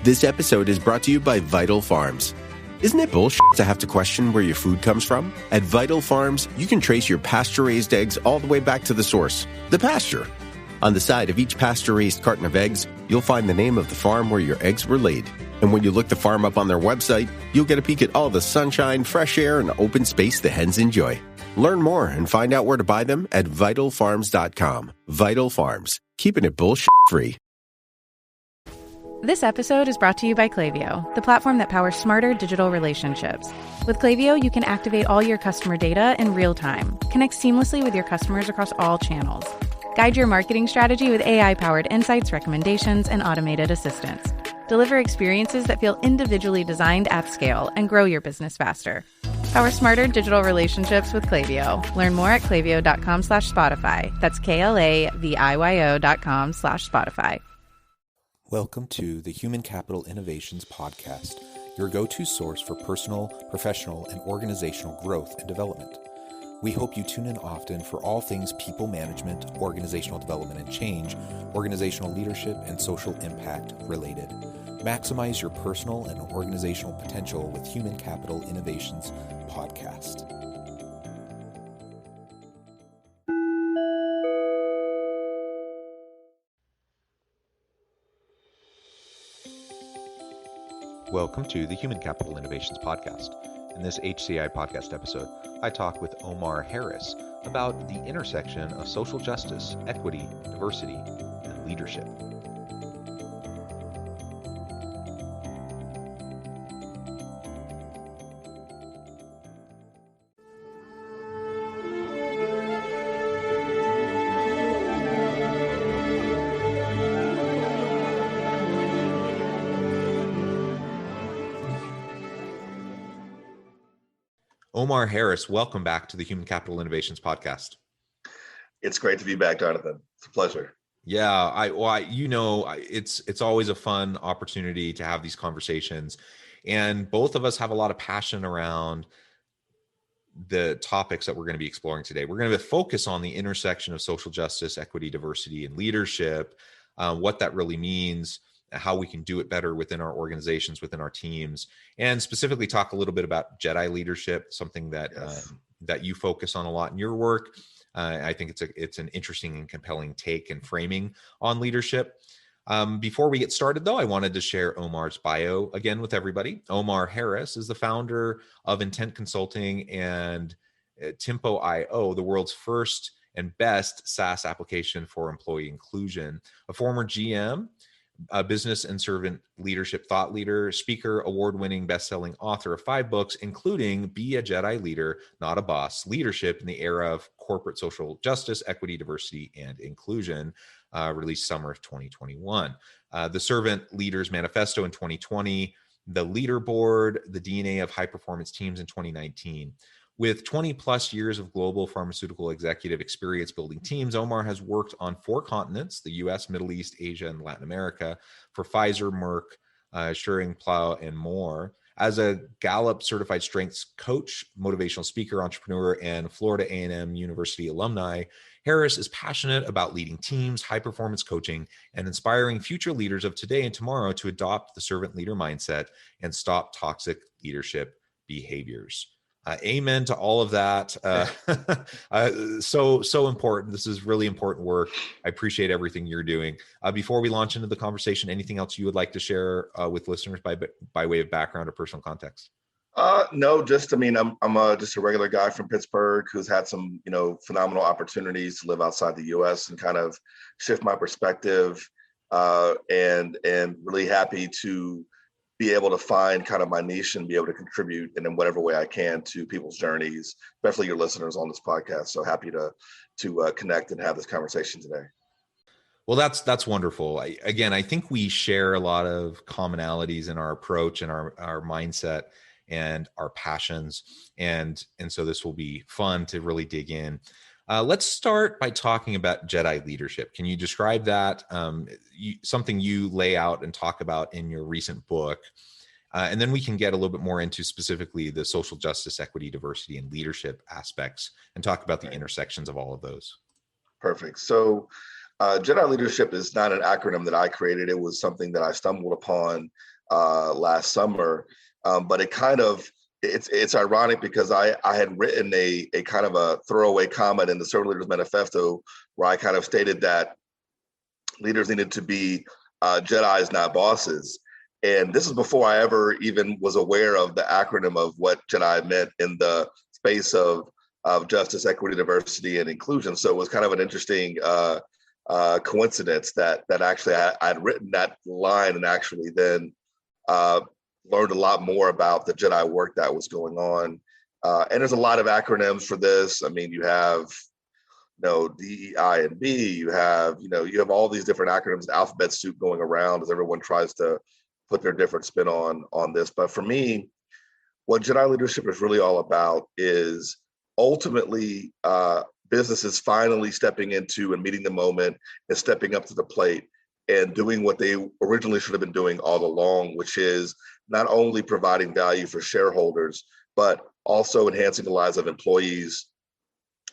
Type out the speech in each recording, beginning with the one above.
This episode is brought to you by Vital Farms. Isn't it bullshit to have to question where your food comes from? At Vital Farms, you can trace your pasture-raised eggs all the way back to the source, the pasture. On the side of each pasture-raised carton of eggs, you'll find the name of the farm where your eggs were laid. And when you look the farm up on their website, you'll get a peek at all the sunshine, fresh air, and open space the hens enjoy. Learn more and find out where to buy them at vitalfarms.com. Vital Farms, keeping it bullshit-free. This episode is brought to you by Klaviyo, the platform that powers smarter digital relationships. With Klaviyo, you can activate all your customer data in real time, connect seamlessly with your customers across all channels, guide your marketing strategy with AI-powered insights, recommendations, and automated assistance, deliver experiences that feel individually designed at scale, and grow your business faster. Power smarter digital relationships with Klaviyo. Learn more at klaviyo.com/Spotify. That's KLAVIYO.com/Spotify. Welcome to the Human Capital Innovations Podcast, your go-to source for personal, professional, and organizational growth and development. We hope you tune in often for all things people management, organizational development and change, organizational leadership, and social impact related. Maximize your personal and organizational potential with Human Capital Innovations Podcast. Welcome to the Human Capital Innovations Podcast. In this HCI podcast episode, I talk with Omar Harris about the intersection of social justice, equity, diversity, and leadership. Omar Harris, welcome back to the Human Capital Innovations Podcast. It's great to be back, Jonathan. It's a pleasure. Yeah, it's always a fun opportunity to have these conversations, and both of us have a lot of passion around the topics that we're going to be exploring today. We're going to focus on the intersection of social justice, equity, diversity, and leadership, what that really means, how we can do it better within our organizations, within our teams, and specifically talk a little bit about Jedi leadership, something that that you focus on a lot in your work. I think it's an interesting and compelling take and framing on leadership. Before we get started, though, I wanted to share Omar's bio again with everybody. Omar Harris is the founder of Intent Consulting and Tempo.io, the world's first and best SaaS application for employee inclusion, a former GM, a business and servant leadership thought leader, speaker, award-winning, best-selling author of 5 books, including Be a Jedi Leader, Not a Boss, Leadership in the Era of Corporate Social Justice, Equity, Diversity, and Inclusion, released summer of 2021. The Servant Leaders Manifesto in 2020, The Leaderboard, The DNA of High-Performance Teams in 2019. With 20 plus years of global pharmaceutical executive experience building teams, Omar has worked on 4 continents, the US, Middle East, Asia, and Latin America, for Pfizer, Merck, Schering-Plough, and more. As a Gallup certified strengths coach, motivational speaker, entrepreneur, and Florida A&M University alumni, Harris is passionate about leading teams, high-performance coaching, and inspiring future leaders of today and tomorrow to adopt the servant leader mindset and stop toxic leadership behaviors. Amen to all of that. So important. This is really important work. I appreciate everything you're doing. Before we launch into the conversation, anything else you would like to share with listeners by way of background or personal context? No, I'm just a regular guy from Pittsburgh who's had some, phenomenal opportunities to live outside the U.S. and kind of shift my perspective, and really happy to be able to find kind of my niche and be able to contribute in whatever way I can to people's journeys, especially your listeners on this podcast. So happy to connect and have this conversation today. Well, that's wonderful. I think we share a lot of commonalities in our approach and our mindset and our passions. And so this will be fun to really dig in. Let's start by talking about Jedi leadership. Can you describe that? Something you lay out and talk about in your recent book. And then we can get a little bit more into specifically the social justice, equity, diversity, and leadership aspects and talk about the intersections of all of those. Perfect. So Jedi leadership is not an acronym that I created. It was something that I stumbled upon last summer. But it kind of, it's ironic because I had written a kind of a throwaway comment in the Servant Leaders Manifesto where I kind of stated that leaders needed to be Jedis, not bosses. And this is before I ever even was aware of the acronym of what Jedi meant in the space of justice, equity, diversity, and inclusion. So it was kind of an interesting coincidence that actually I'd written that line and actually then learned a lot more about the Jedi work that was going on. And there's a lot of acronyms for this. I mean, you have DEI and B, you have all these different acronyms, the alphabet soup going around as everyone tries to put their different spin on this. But for me, what Jedi leadership is really all about is ultimately businesses finally stepping into and meeting the moment and stepping up to the plate and doing what they originally should have been doing all along, which is not only providing value for shareholders, but also enhancing the lives of employees,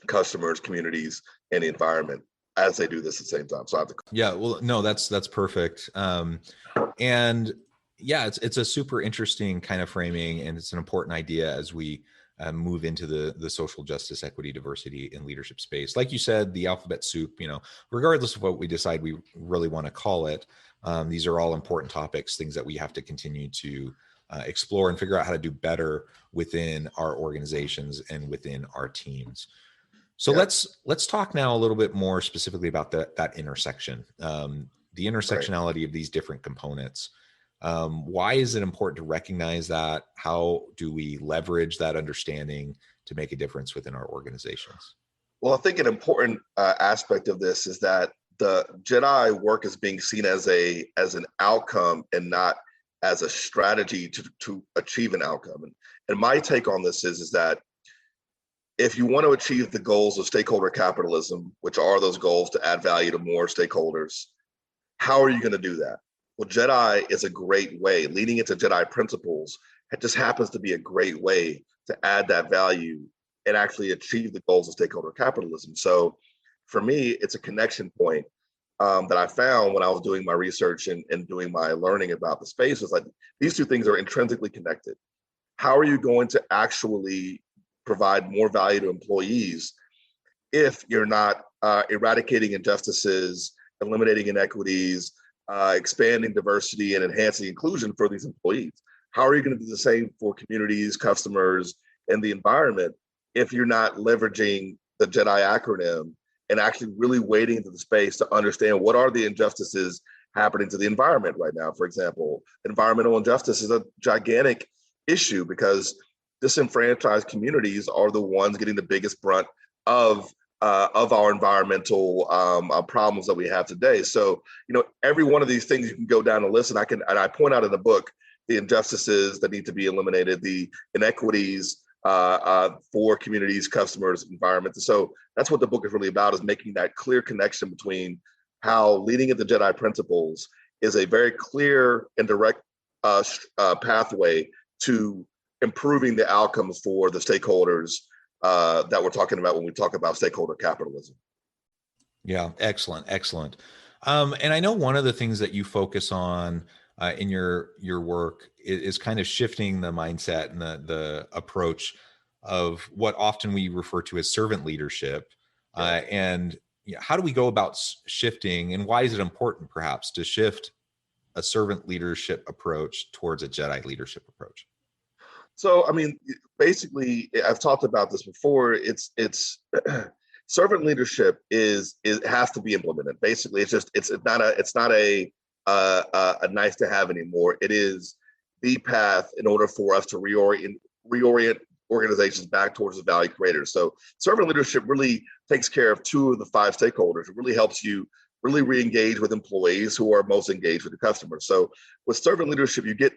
customers, communities, and the environment as they do this at the same time. So I have to. Yeah, well, no, that's perfect. And yeah, it's a super interesting kind of framing, and it's an important idea as we move into the social justice, equity, diversity, and leadership space. Like you said, the alphabet soup, regardless of what we decide we really want to call it, these are all important topics, things that we have to continue to explore and figure out how to do better within our organizations and within our teams. So yeah. Let's talk now a little bit more specifically about that intersection, the intersectionality of these different components. Why is it important to recognize that? How do we leverage that understanding to make a difference within our organizations? Well, I think an important aspect of this is that the Jedi work is being seen as an outcome and not as a strategy to achieve an outcome. And my take on this is that if you want to achieve the goals of stakeholder capitalism, which are those goals to add value to more stakeholders, how are you going to do that? Well, Jedi is a great way. Leading into Jedi principles, it just happens to be a great way to add that value and actually achieve the goals of stakeholder capitalism. So for me, it's a connection point that I found when I was doing my research and doing my learning about the space. Was like, these two things are intrinsically connected. How are you going to actually provide more value to employees if you're not eradicating injustices, eliminating inequities, expanding diversity and enhancing inclusion for these employees? How are you going to do the same for communities, customers, and the environment if you're not leveraging the Jedi acronym and actually really wading into the space to understand what are the injustices happening to the environment right now? For example, environmental injustice is a gigantic issue because disenfranchised communities are the ones getting the biggest brunt of our environmental problems that we have today. So, every one of these things you can go down the list, and I point out in the book the injustices that need to be eliminated, the inequities for communities, customers, environment. So that's what the book is really about, is making that clear connection between how leading at the Jedi principles is a very clear and direct pathway to improving the outcomes for the stakeholders that we're talking about when we talk about stakeholder capitalism. Yeah, excellent. And I know one of the things that you focus on in your work is kind of shifting the mindset and the approach of what often we refer to as servant leadership. And how do we go about shifting, and why is it important perhaps to shift a servant leadership approach towards a Jedi leadership approach? So, I mean, basically, I've talked about this before. It's servant leadership has to be implemented. Basically, it's not a nice to have anymore. It is the path in order for us to reorient organizations back towards the value creators. So, servant leadership really takes care of two of the five stakeholders. It really helps you really re-engage with employees who are most engaged with the customers. So, with servant leadership, you get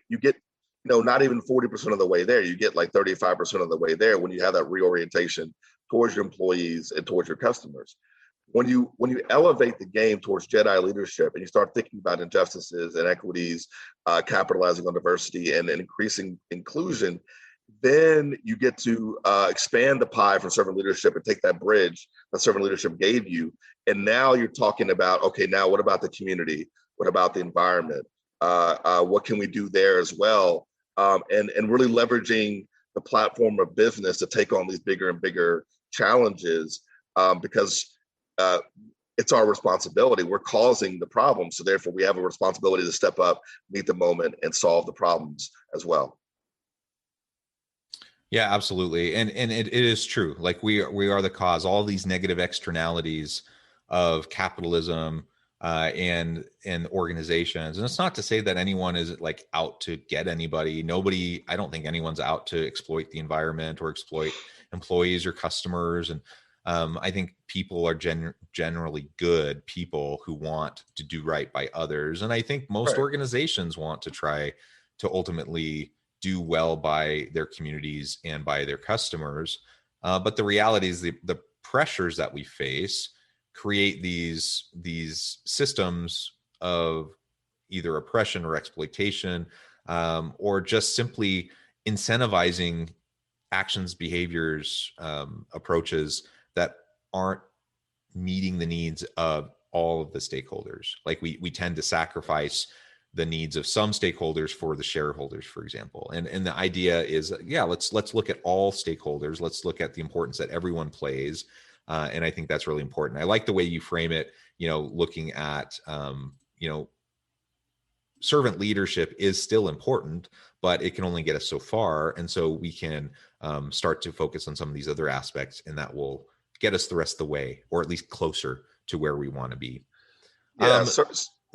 not even 40% of the way there. You get like 35% of the way there when you have that reorientation towards your employees and towards your customers. When you elevate the game towards Jedi leadership and you start thinking about injustices and equities, capitalizing on diversity and increasing inclusion, then you get to expand the pie from servant leadership and take that bridge that servant leadership gave you. And now you're talking about, okay, now what about the community? What about the environment? What can we do there as well? And really leveraging the platform of business to take on these bigger and bigger challenges, because it's our responsibility. We're causing the problem. So therefore we have a responsibility to step up, meet the moment, and solve the problems as well. Yeah, absolutely. And it is true. Like we are the cause. All these negative externalities of capitalism and organizations. And it's not to say that anyone is like out to get anybody. Nobody, I don't think anyone's out to exploit the environment or exploit employees or customers. And I think people are generally good people who want to do right by others. And I think most organizations want to try to ultimately do well by their communities and by their customers. But the reality is the pressures that we face create these systems of either oppression or exploitation, or just simply incentivizing actions, behaviors, approaches that aren't meeting the needs of all of the stakeholders. Like we tend to sacrifice the needs of some stakeholders for the shareholders, for example. And the idea is, yeah, let's look at all stakeholders. Let's look at the importance that everyone plays. And I think that's really important. I like the way you frame it, looking at, servant leadership is still important, but it can only get us so far. And so we can start to focus on some of these other aspects, and that will get us the rest of the way, or at least closer to where we want to be. Yeah,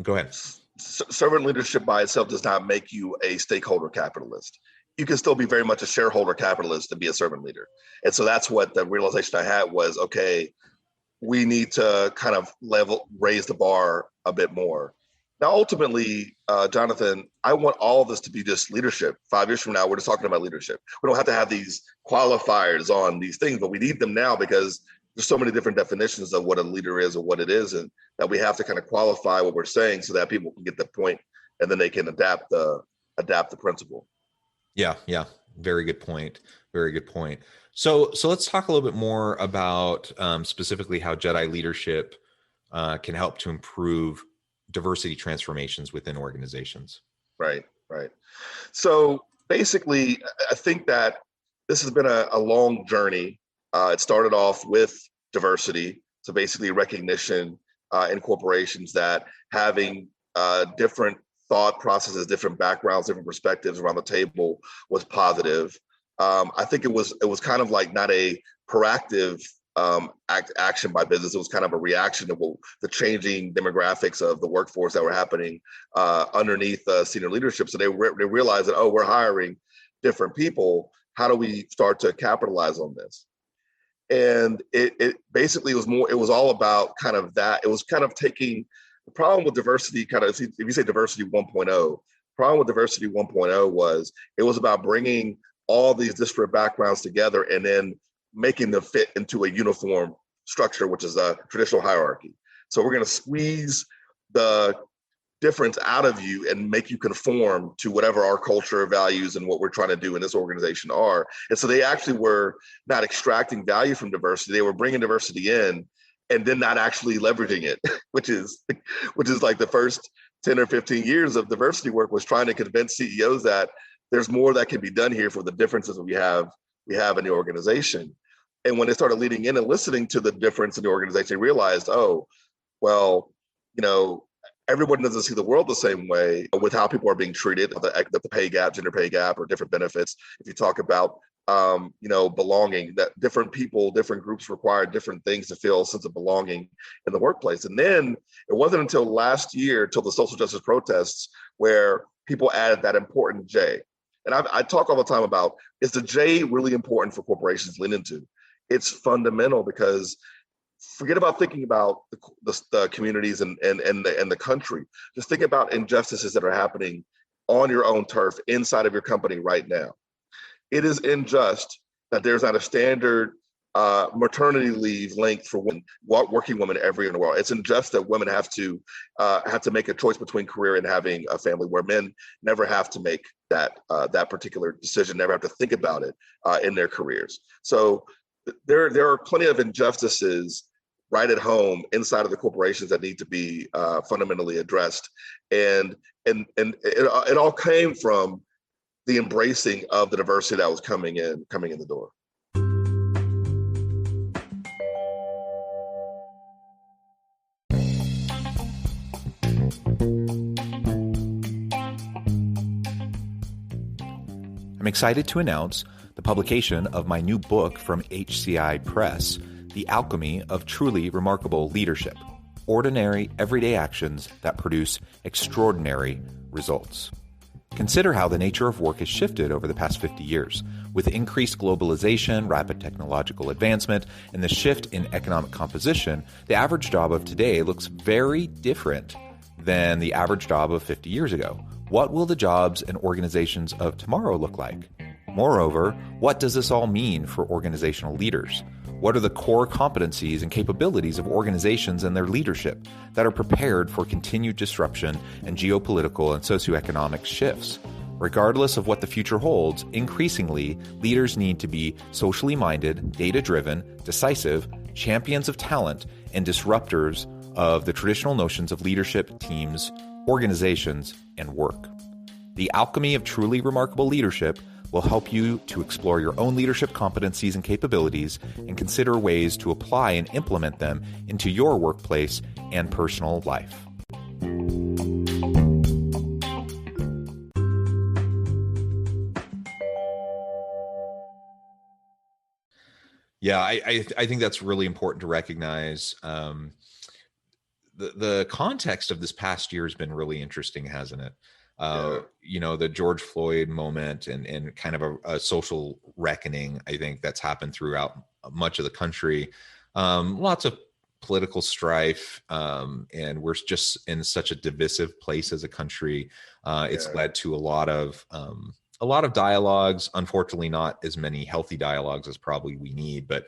go ahead. Servant leadership by itself does not make you a stakeholder capitalist. You can still be very much a shareholder capitalist to be a servant leader. And so that's what the realization I had was, okay, we need to kind of raise the bar a bit more. Now, ultimately, Jonathan, I want all of this to be just leadership. 5 years from now, we're just talking about leadership. We don't have to have these qualifiers on these things, but we need them now because there's so many different definitions of what a leader is or what it isn't, that we have to kind of qualify what we're saying so that people can get the point and then they can adapt the principle. Yeah. Very good point. Very good point. So let's talk a little bit more about specifically how Jedi leadership can help to improve diversity transformations within organizations. Right. So basically, I think that this has been a long journey. It started off with diversity. So basically recognition in corporations that having different thought processes, different backgrounds, different perspectives around the table was positive. I think it was kind of like not a proactive action by business. It was kind of a reaction to the changing demographics of the workforce that were happening underneath senior leadership. So they realized that, we're hiring different people. How do we start to capitalize on this? And it basically it was all about kind of that. It was kind of taking the problem with diversity, kind of, if you say diversity 1.0, problem with diversity 1.0 was it was about bringing all these disparate backgrounds together and then making them fit into a uniform structure, which is a traditional hierarchy. So we're going to squeeze the difference out of you and make you conform to whatever our culture, values, and what we're trying to do in this organization are. And so they actually were not extracting value from diversity. They were bringing diversity in and then not actually leveraging it, which is like the first 10 or 15 years of diversity work was trying to convince CEOs that there's more that can be done here for the differences we have in the organization. And when they started leading in and listening to the difference in the organization, they realized, everyone doesn't see the world the same way with how people are being treated, the pay gap, gender pay gap, or different benefits. If you talk about, belonging, that different people, different groups require different things to feel a sense of belonging in the workplace. And then it wasn't until last year, till the social justice protests, where people added that important J. And I talk all the time about, is the J really important for corporations to lean into? It's fundamental, because forget about thinking about the communities and the country. Just think about injustices that are happening on your own turf inside of your company right now. It is unjust that there's not a standard maternity leave length for women, working women everywhere in the world. It's unjust that women have to make a choice between career and having a family, where men never have to make that particular decision, never have to think about it in their careers. So there are plenty of injustices right at home inside of the corporations that need to be fundamentally addressed, and it all came from the embracing of the diversity that was coming in the door. I'm excited to announce the publication of my new book from HCI Press, The Alchemy of Truly Remarkable Leadership: Ordinary, Everyday Actions That Produce Extraordinary Results. Consider how the nature of work has shifted over the past 50 years. With increased globalization, rapid technological advancement, and the shift in economic composition, the average job of today looks very different than the average job of 50 years ago. What will the jobs and organizations of tomorrow look like? Moreover, what does this all mean for organizational leaders? What are the core competencies and capabilities of organizations and their leadership that are prepared for continued disruption and geopolitical and socioeconomic shifts? Regardless of what the future holds, increasingly, leaders need to be socially minded, data-driven, decisive, champions of talent, and disruptors of the traditional notions of leadership, teams, organizations, and work. The Alchemy of Truly Remarkable Leadership will help you to explore your own leadership competencies and capabilities and consider ways to apply and implement them into your workplace and personal life. Yeah, I think that's really important to recognize. The context of this past year has been really interesting, hasn't it? The George Floyd moment and kind of a social reckoning, I think, that's happened throughout much of the country. Lots of political strife, and we're just in such a divisive place as a country. It's led to a lot of dialogues. Unfortunately, not as many healthy dialogues as probably we need, but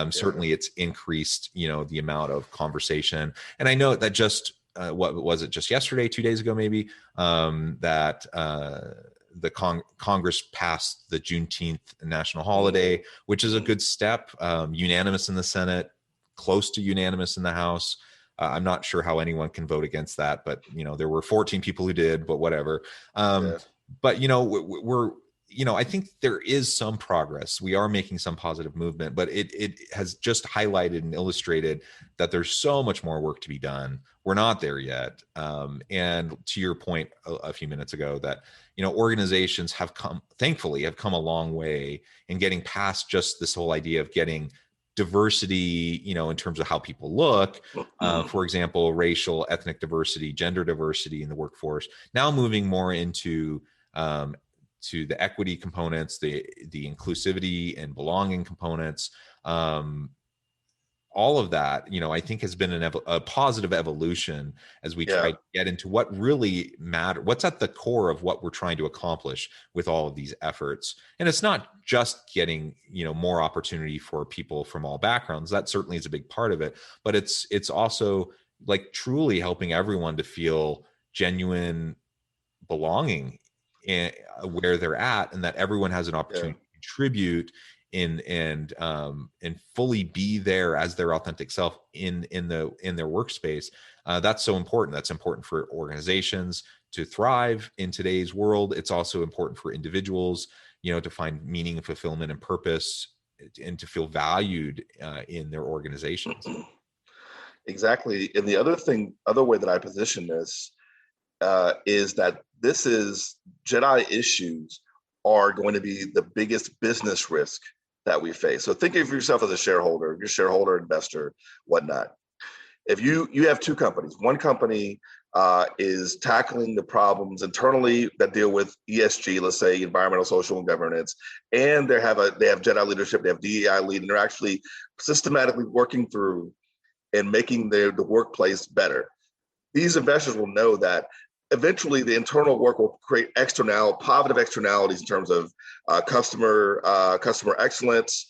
certainly it's increased, the amount of conversation. And I know that just what was it, just yesterday, 2 days ago, maybe, that the Congress passed the Juneteenth national holiday, which is a good step, unanimous in the Senate, close to unanimous in the House. I'm not sure how anyone can vote against that, but, there were 14 people who did, but whatever. But, I think there is some progress. We are making some positive movement, but it has just highlighted and illustrated that there's so much more work to be done. We're not there yet. And to your point a few minutes ago that, organizations thankfully have come a long way in getting past just this whole idea of getting diversity, in terms of how people look, for example, racial, ethnic diversity, gender diversity in the workforce, now moving more into to the equity components, the inclusivity and belonging components. All of that, I think has been a positive evolution as we try to get into what really matters, what's at the core of what we're trying to accomplish with all of these efforts. And it's not just getting, more opportunity for people from all backgrounds. That certainly is a big part of it, but it's also like truly helping everyone to feel genuine belonging where they're at, and that everyone has an opportunity to contribute and fully be there as their authentic self in their workspace. That's so important. That's important for organizations to thrive in today's world. It's also important for individuals, to find meaning and fulfillment and purpose, and to feel valued in their organizations. Exactly. And the other way that I position this is that Jedi issues are going to be the biggest business risk that we face. So think of yourself as a shareholder, investor, whatnot. If you have two companies, one company is tackling the problems internally that deal with ESG, let's say environmental, social, and governance, and they have Jedi leadership, they have DEI lead, and they're actually systematically working through and making the workplace better. These investors will know that eventually the internal work will create positive externalities in terms of customer excellence,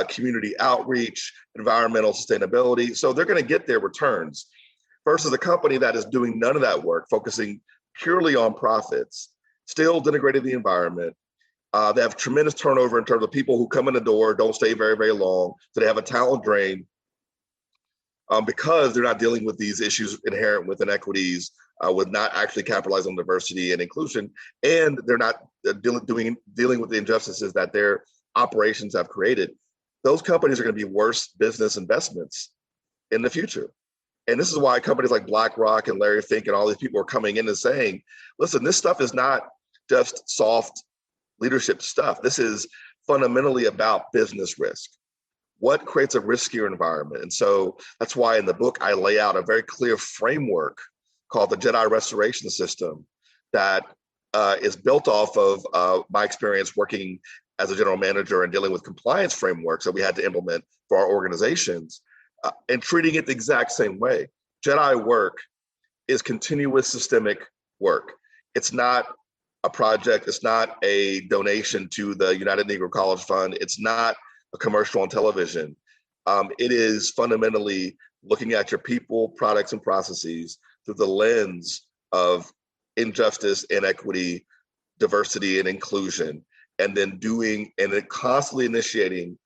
community outreach, environmental sustainability. So they're going to get their returns versus a company that is doing none of that work, focusing purely on profits, still denigrating the environment. They have tremendous turnover in terms of people who come in the door, don't stay very, very long. So they have a talent drain because they're not dealing with these issues inherent with inequities, with not actually capitalizing on diversity and inclusion, and they're not dealing with the injustices that their operations have created. Those companies are going to be worse business investments in the future. And this is why companies like BlackRock and Larry Fink and all these people are coming in and saying, listen, this stuff is not just soft leadership stuff. This is fundamentally about business risk. What creates a riskier environment? And so that's why in the book, I lay out a very clear framework called the Jedi Restoration System that is built off of my experience working as a general manager and dealing with compliance frameworks that we had to implement for our organizations and treating it the exact same way. Jedi work is continuous systemic work. It's not a project. It's not a donation to the United Negro College Fund. It's not a commercial on television. It is fundamentally looking at your people, products, and processes through the lens of injustice, inequity, diversity, and inclusion, and then doing and then constantly initiating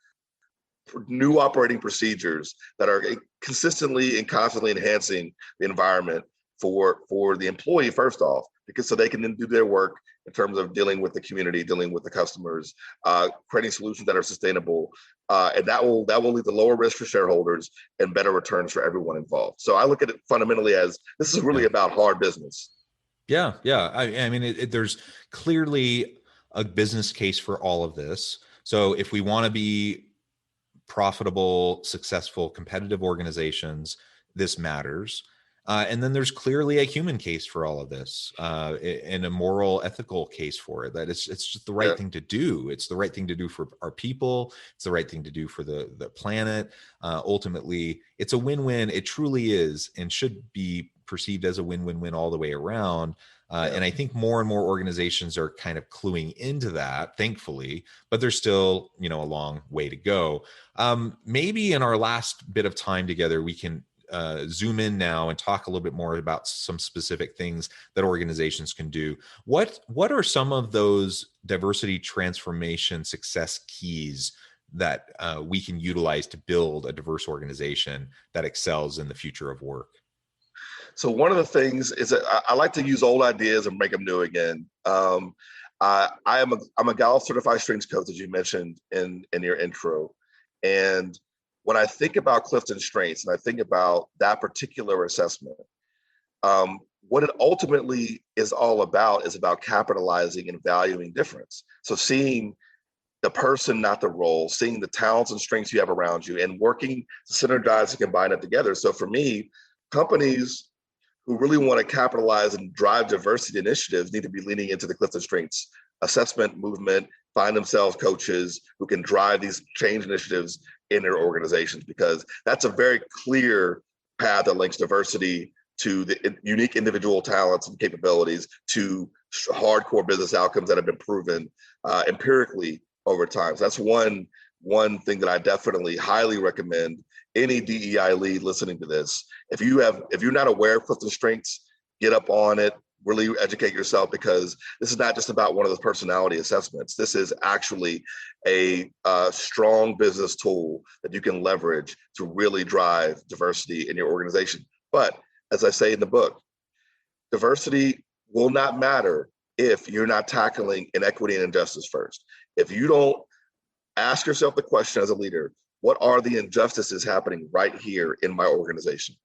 new operating procedures that are consistently and constantly enhancing the environment for the employee first off, because so they can then do their work in terms of dealing with the community, dealing with the customers, creating solutions that are sustainable, and that will lead to lower risk for shareholders and better returns for everyone involved. So I look at it fundamentally as this is really about hard business. Yeah. I mean, there's clearly a business case for all of this. So if we want to be profitable, successful, competitive organizations, this matters. And then there's clearly a human case for all of this, and a moral, ethical case for it. That it's just the right thing to do. It's the right thing to do for our people. It's the right thing to do for the planet. Ultimately, it's a win-win. It truly is, and should be perceived as a win-win-win all the way around. And I think more and more organizations are kind of cluing into that, thankfully, but there's still, a long way to go. Maybe in our last bit of time together, we can zoom in now and talk a little bit more about some specific things that organizations can do. What are some of those diversity transformation success keys that we can utilize to build a diverse organization that excels in the future of work? So one of the things is that I like to use old ideas and make them new again. I'm a Gallup certified strengths coach, as you mentioned in your intro. And when I think about Clifton Strengths and I think about that particular assessment, what it ultimately is all about is about capitalizing and valuing difference. So seeing the person, not the role, seeing the talents and strengths you have around you and working to synergize and combine it together. So for me, companies who really want to capitalize and drive diversity initiatives need to be leaning into the Clifton Strengths assessment movement, find themselves coaches who can drive these change initiatives in their organizations, because that's a very clear path that links diversity to the unique individual talents and capabilities to hardcore business outcomes that have been proven empirically over time. So that's one thing that I definitely highly recommend any DEI lead listening to this. If you're not aware of Clifton Strengths, get up on it, really educate yourself, because this is not just about one of those personality assessments. This is actually a strong business tool that you can leverage to really drive diversity in your organization. But as I say in the book, diversity will not matter if you're not tackling inequity and injustice first. If you don't ask yourself the question as a leader, what are the injustices happening right here in my organization?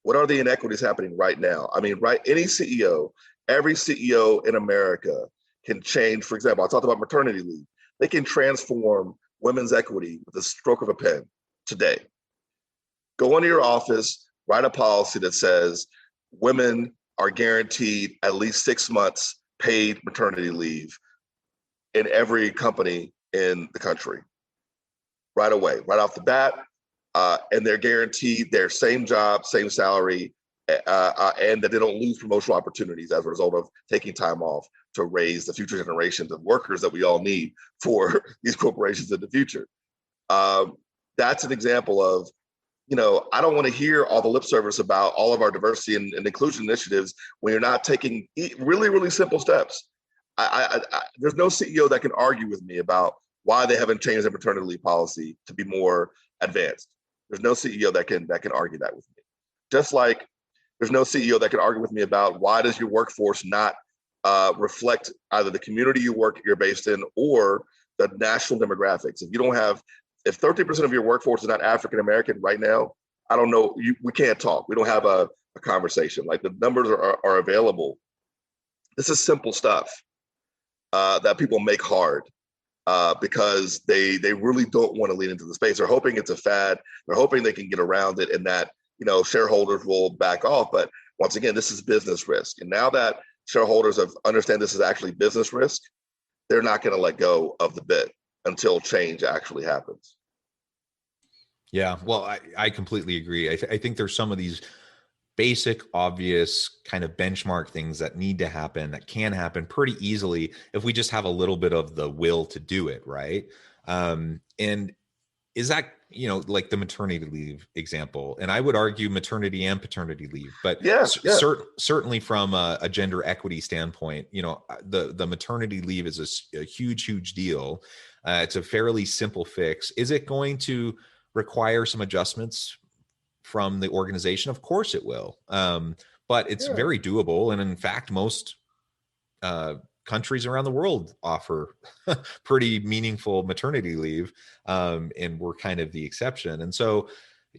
What are the inequities happening right now? I mean, any CEO, every CEO in America can change. For example, I talked about maternity leave. They can transform women's equity with a stroke of a pen today. Go into your office, write a policy that says women are guaranteed at least 6 months paid maternity leave in every company in the country. Right away, right off the bat, and they're guaranteed their same job, same salary, and that they don't lose promotional opportunities as a result of taking time off to raise the future generations of workers that we all need for these corporations in the future. That's an example of, I don't want to hear all the lip service about all of our diversity and inclusion initiatives when you're not taking really, really simple steps. There's no CEO that can argue with me about why they haven't changed their maternity leave policy to be more advanced. There's no CEO that can argue that with me. Just like there's no CEO that can argue with me about why does your workforce not reflect either the community you're based in or the national demographics. If 30% of your workforce is not African American right now, I don't know. We can't talk. We don't have a conversation. Like, the numbers are available. This is simple stuff that people make hard because they really don't want to lean into the space. They're hoping it's a fad. They're hoping they can get around it and that shareholders will back off. But once again, this is business risk. And now that shareholders understand this is actually business risk, they're not going to let go of the bit until change actually happens. Yeah, well, I completely agree. I think there's some of these basic, obvious kind of benchmark things that need to happen, that can happen pretty easily if we just have a little bit of the will to do it, right? And is that, like the maternity leave example, and I would argue maternity and paternity leave, but certainly from a gender equity standpoint, the maternity leave is a huge deal. It's a fairly simple fix. Is it going to require some adjustments from the organization? Of course it will. But it's very doable. And in fact, most countries around the world offer pretty meaningful maternity leave. And we're kind of the exception. And so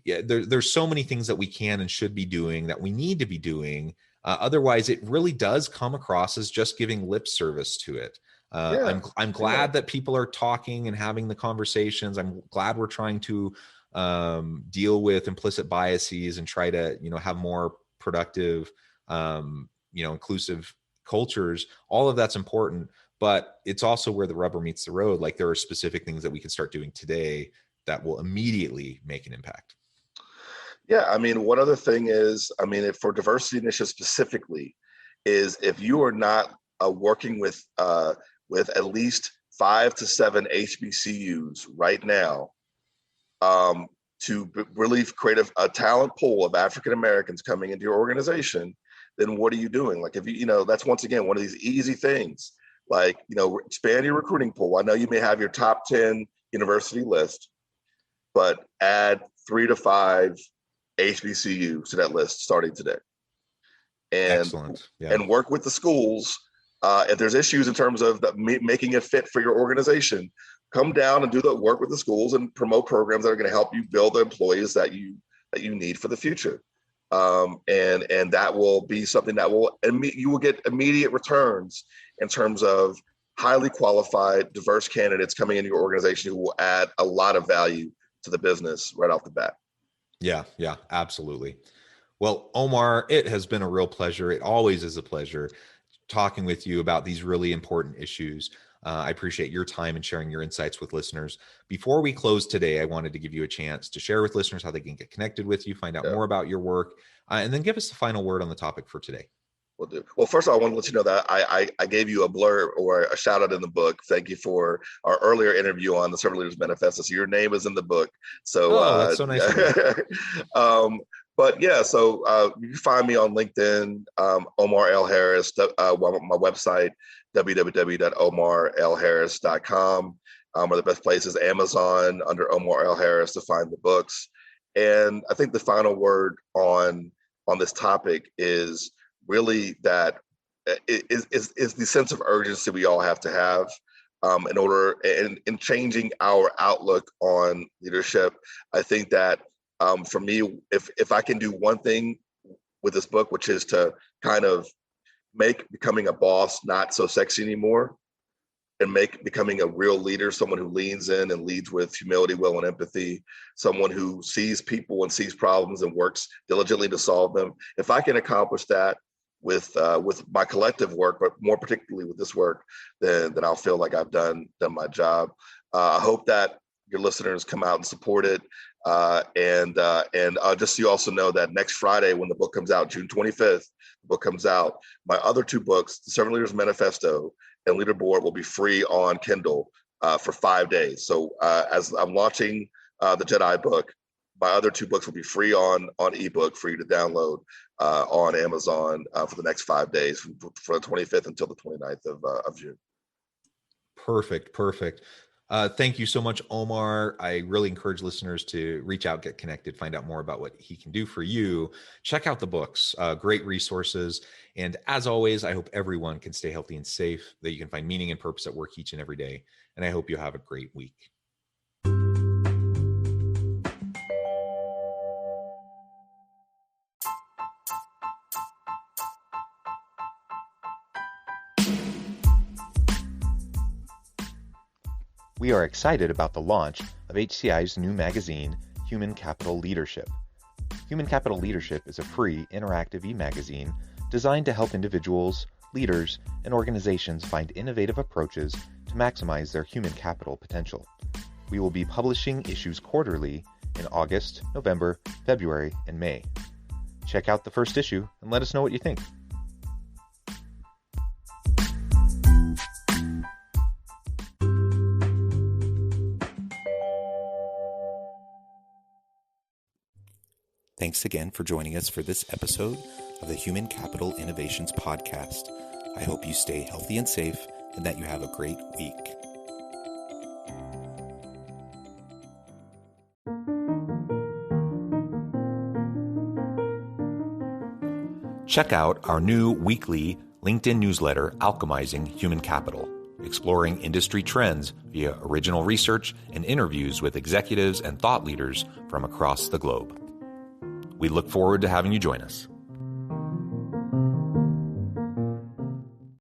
there's so many things that we can and should be doing, that we need to be doing. Otherwise, it really does come across as just giving lip service to it. I'm glad that people are talking and having the conversations. I'm glad we're trying to deal with implicit biases and try to, have more productive, inclusive cultures. All of that's important, but it's also where the rubber meets the road. Like, there are specific things that we can start doing today that will immediately make an impact. Yeah. I mean, one other thing is, for diversity initiatives specifically, is if you are not working with at least 5 to 7 HBCUs right now to really create a talent pool of African Americans coming into your organization, then what are you doing? Like, if that's once again one of these easy things, like, expand your recruiting pool. I know you may have your top 10 university list, but add 3 to 5 HBCUs to that list starting today. And, excellent. Yeah. And work with the schools. If there's issues in terms of making it fit for your organization, come down and do the work with the schools and promote programs that are going to help you build the employees that you need for the future. And that will be something that you will get immediate returns in terms of highly qualified, diverse candidates coming into your organization who will add a lot of value to the business right off the bat. Yeah, absolutely. Well, Omar, it has been a real pleasure. It always is a pleasure talking with you about these really important issues. I appreciate your time and sharing your insights with listeners. Before we close today, I wanted to give you a chance to share with listeners how they can get connected with you, find out more about your work, and then give us the final word on the topic for today. Will do. Well, first of all, I want to let you know that I gave you a blurb or a shout out in the book. Thank you for our earlier interview on the Servant Leaders Manifesto. So your name is in the book. So that's so nice. But yeah, so you can find me on LinkedIn, Omar L. Harris, my website, www.omarlharris.com are the best places. Amazon under Omar L. Harris to find the books. And I think the final word on this topic is really that is the sense of urgency we all have to have in changing our outlook on leadership. I think that for me, if I can do one thing with this book, which is to kind of make becoming a boss not so sexy anymore, and make becoming a real leader someone who leans in and leads with humility, will, and empathy, someone who sees people and sees problems and works diligently to solve them. If I can accomplish that with my collective work, but more particularly with this work, then I'll feel like I've done my job. I hope that your listeners come out and support it. And just so you also know that next Friday, when the book comes out, June 25th, the book comes out, my other 2 books, The Servant Leaders Manifesto and Leaderboard, will be free on Kindle for 5 days. So as I'm launching the Jedi book, my other 2 books will be free on ebook for you to download on Amazon for the next 5 days, from the 25th until the 29th of June. Perfect. Thank you so much, Omar. I really encourage listeners to reach out, get connected, find out more about what he can do for you. Check out the books, great resources. And as always, I hope everyone can stay healthy and safe, that you can find meaning and purpose at work each and every day. And I hope you have a great week. We are excited about the launch of HCI's new magazine, Human Capital Leadership. Human Capital Leadership is a free, interactive e-magazine designed to help individuals, leaders, and organizations find innovative approaches to maximize their human capital potential. We will be publishing issues quarterly in August, November, February, and May. Check out the first issue and let us know what you think. Thanks again for joining us for this episode of the Human Capital Innovations Podcast. I hope you stay healthy and safe and that you have a great week. Check out our new weekly LinkedIn newsletter, Alchemizing Human Capital, exploring industry trends via original research and interviews with executives and thought leaders from across the globe. We look forward to having you join us.